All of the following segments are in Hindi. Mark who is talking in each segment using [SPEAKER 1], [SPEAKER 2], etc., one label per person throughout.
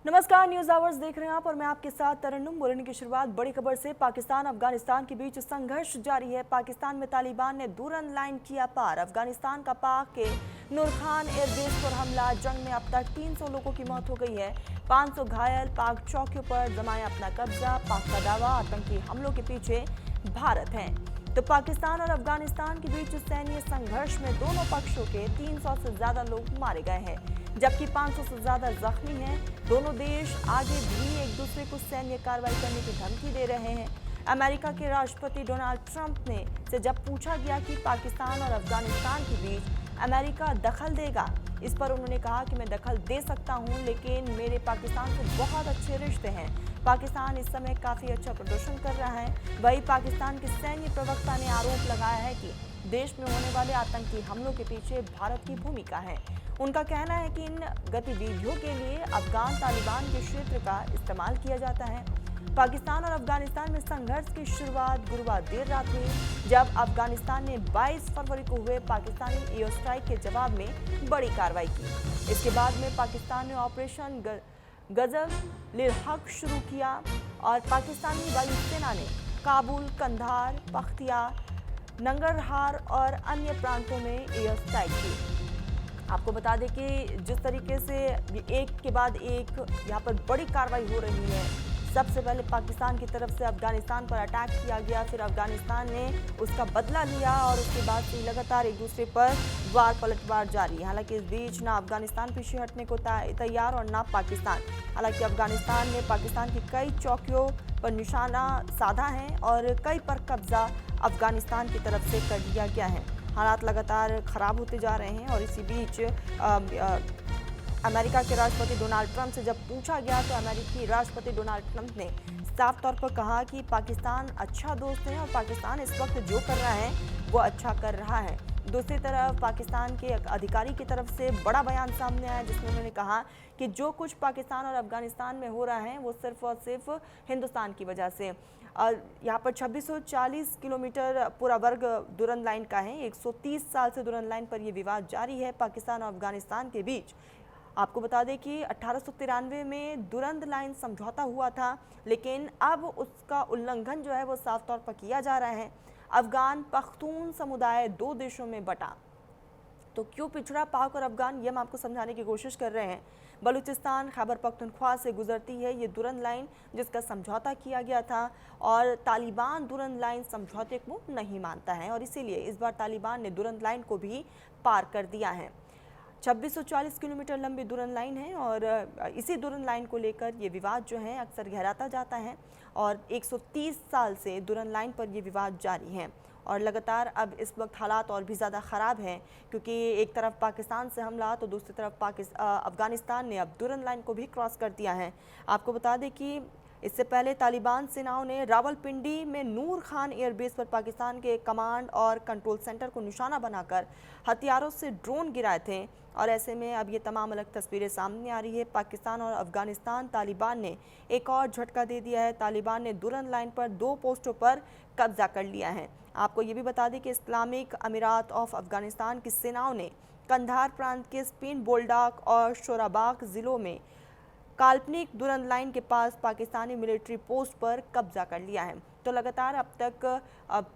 [SPEAKER 1] नमस्कार, न्यूज आवर्स देख रहे हैं आप और मैं आपके साथ तरन्नुम। बुलेटिन की शुरुआत बड़ी खबर से। पाकिस्तान अफगानिस्तान के बीच संघर्ष जारी है। पाकिस्तान में तालिबान ने दुरन लाइन किया पार। अफगानिस्तान का पाक के नूर खान एयरबेस पर हमला। जंग में अब तक 300 लोगों की मौत हो गई है, 500 घायल। पाक चौकियों पर जमाया अपना कब्जा। पाक का दावा, आतंकी हमलों के पीछे भारत है। तो पाकिस्तान और अफगानिस्तान के बीच सैन्य संघर्ष में दोनों पक्षों के 300 से ज्यादा लोग मारे गए हैं, जबकि 500 से ज्यादा जख्मी हैं। दोनों देश आगे भी एक दूसरे को सैन्य कार्रवाई करने की धमकी दे रहे हैं। अमेरिका के राष्ट्रपति डोनाल्ड ट्रंप ने से जब पूछा गया कि पाकिस्तान और अफगानिस्तान के बीच अमेरिका दखल देगा, इस पर उन्होंने कहा कि मैं दखल दे सकता हूं, लेकिन मेरे पाकिस्तान से बहुत अच्छे रिश्ते हैं। पाकिस्तान इस समय काफी अच्छा प्रदर्शन कर रहा है। वहीं पाकिस्तान के सैन्य प्रवक्ता ने आरोप लगाया है कि देश में होने वाले आतंकी हमलों के पीछे भारत की भूमिका है। उनका कहना है कि इन गतिविधियों के लिए अफगान तालिबान के क्षेत्र का इस्तेमाल किया जाता है। पाकिस्तान और अफगानिस्तान में संघर्ष की शुरुआत गुरुवार देर रात हुई, जब अफगानिस्तान ने 22 फरवरी को हुए पाकिस्तानी एयर स्ट्राइक के जवाब में बड़ी कार्रवाई की। इसके बाद में पाकिस्तान ने ऑपरेशन गजब-उल हक शुरू किया और पाकिस्तानी वायुसेना ने काबुल, कंधार, पख्तिया, नंगरहार और अन्य प्रांतों में एयर स्ट्राइक की। आपको बता दें कि जिस तरीके से एक के बाद एक यहाँ पर बड़ी कार्रवाई हो रही है। सबसे पहले पाकिस्तान की तरफ से अफगानिस्तान पर अटैक किया गया, फिर अफगानिस्तान ने उसका बदला लिया और उसके बाद से लगातार एक दूसरे पर वार पलटवार जारी है। हालांकि इस बीच ना अफगानिस्तान पीछे हटने को तैयार और ना पाकिस्तान। हालांकि अफगानिस्तान ने पाकिस्तान की कई चौकियों पर निशाना साधा है और कई पर कब्जा अफगानिस्तान की तरफ से कर लिया गया है। हालात लगातार खराब होते जा रहे हैं और इसी बीच अमेरिका के राष्ट्रपति डोनाल्ड ट्रंप से जब पूछा गया तो अमेरिकी राष्ट्रपति डोनाल्ड ट्रंप ने साफ तौर पर कहा कि पाकिस्तान अच्छा दोस्त है और पाकिस्तान इस वक्त जो कर रहा है वो अच्छा कर रहा है। दूसरी तरफ पाकिस्तान के अधिकारी की तरफ से बड़ा बयान सामने आया, जिसमें उन्होंने कहा कि जो कुछ पाकिस्तान और अफगानिस्तान में हो रहा है वो सिर्फ और सिर्फ हिंदुस्तान की वजह से। यहाँ पर 2640 किलोमीटर पूरा वर्ग दुरन लाइन का है। 130 साल से दुरन लाइन पर यह विवाद जारी है पाकिस्तान और अफगानिस्तान के बीच। आपको बता दें कि 1893 में दुरंद लाइन समझौता हुआ था, लेकिन अब उसका उल्लंघन जो है वो साफ तौर पर किया जा रहा है। अफगान पख्तून समुदाय दो देशों में बटा, तो क्यों पिछड़ा पाक और अफगान, ये हम आपको समझाने की कोशिश कर रहे हैं। बलूचिस्तान खैबर पख्तूनख्वा से गुजरती है ये दुरंद लाइन, जिसका समझौता किया गया था और तालिबान दुरंद लाइन समझौते को नहीं मानता है और इसीलिए इस बार तालिबान ने दुरंद लाइन को भी पार कर दिया है। 2640 किलोमीटर लंबी दुरन लाइन है और इसी दुरन लाइन को लेकर ये विवाद जो है अक्सर गहराता जाता है और 130 साल से दुरन लाइन पर ये विवाद जारी है और लगातार अब इस वक्त हालात और भी ज़्यादा ख़राब हैं, क्योंकि एक तरफ पाकिस्तान से हमला तो दूसरी तरफ अफगानिस्तान ने अब दुरन लाइन को भी क्रॉस कर दिया है। आपको बता दें कि इससे पहले तालिबान सेनाओं ने रावलपिंडी में नूर खान एयरबेस पर पाकिस्तान के कमांड और कंट्रोल सेंटर को निशाना बनाकर हथियारों से ड्रोन गिराए थे और ऐसे में अब ये तमाम अलग तस्वीरें सामने आ रही है। पाकिस्तान और अफगानिस्तान तालिबान ने एक और झटका दे दिया है। तालिबान ने दुरन लाइन पर 2 पोस्टों पर कब्जा कर लिया है। आपको ये भी बता दें कि इस्लामिक अमीरात ऑफ अफगानिस्तान की सेनाओं ने कंधार प्रांत के स्पिन बोल्डाक और शोराबाग ज़िलों में काल्पनिक दुरंद लाइन के पास पाकिस्तानी मिलिट्री पोस्ट पर कब्जा कर लिया है। तो लगातार अब तक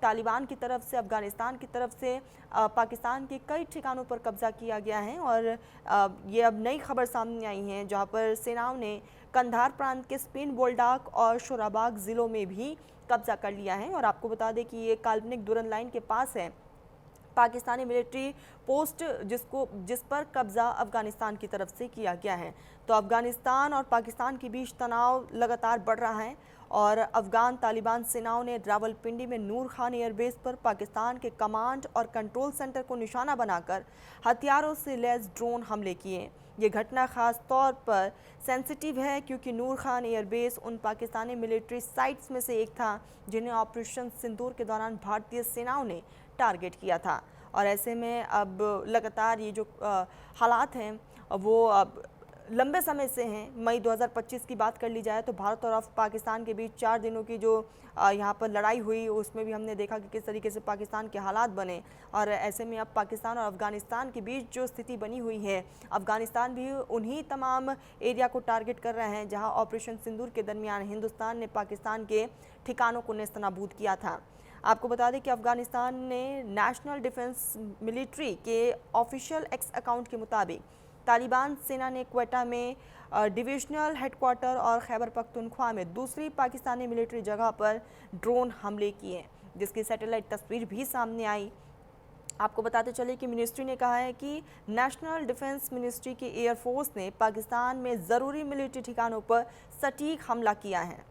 [SPEAKER 1] तालिबान की तरफ से, अफगानिस्तान की तरफ से पाकिस्तान के कई ठिकानों पर कब्जा किया गया है और ये अब नई खबर सामने आई है, जहां पर सेनाओं ने कंधार प्रांत के स्पिन बोल्डाक और शोराबाग ज़िलों में भी कब्जा कर लिया है। और आपको बता दें कि ये काल्पनिक दुरंद लाइन के पास है पाकिस्तानी मिलिट्री पोस्ट, जिस पर कब्जा अफगानिस्तान की तरफ से किया गया है। तो अफगानिस्तान और पाकिस्तान के बीच तनाव लगातार बढ़ रहा है और अफगान तालिबान सेनाओं ने रावलपिंडी में नूर खान एयरबेस पर पाकिस्तान के कमांड और कंट्रोल सेंटर को निशाना बनाकर हथियारों से लैस ड्रोन हमले किए। ये घटना खास तौर पर सेंसिटिव है क्योंकि नूर खान एयरबेस उन पाकिस्तानी मिलिट्री साइट्स में से एक था जिन्हें ऑपरेशन सिंदूर के दौरान भारतीय सेनाओं ने टारगेट किया था और ऐसे में अब लगातार ये जो हालात हैं वो अब लंबे समय से हैं। मई 2025 की बात कर ली जाए तो भारत और पाकिस्तान के बीच 4 दिनों की जो यहाँ पर लड़ाई हुई, उसमें भी हमने देखा कि किस तरीके से पाकिस्तान के हालात बने। और ऐसे में अब पाकिस्तान और अफगानिस्तान के बीच जो स्थिति बनी हुई है, अफगानिस्तान भी उन्हीं तमाम एरिया को टारगेट कर रहे हैं जहाँ ऑपरेशन सिंदूर के दरमियान हिंदुस्तान ने पाकिस्तान के ठिकानों को नेस्तनाबूद किया था। आपको बता दें कि अफगानिस्तान ने नेशनल डिफेंस मिलिट्री के ऑफिशियल एक्स अकाउंट के मुताबिक तालिबान सेना ने क्वेटा में डिविजनल हेडक्वार्टर और खैबर पख्तूनख्वा में दूसरी पाकिस्तानी मिलिट्री जगह पर ड्रोन हमले किए, जिसकी सैटेलाइट तस्वीर भी सामने आई। आपको बताते चले कि मिनिस्ट्री ने कहा है कि नेशनल डिफेंस मिनिस्ट्री की एयरफोर्स ने पाकिस्तान में ज़रूरी मिलिट्री ठिकानों पर सटीक हमला किया है।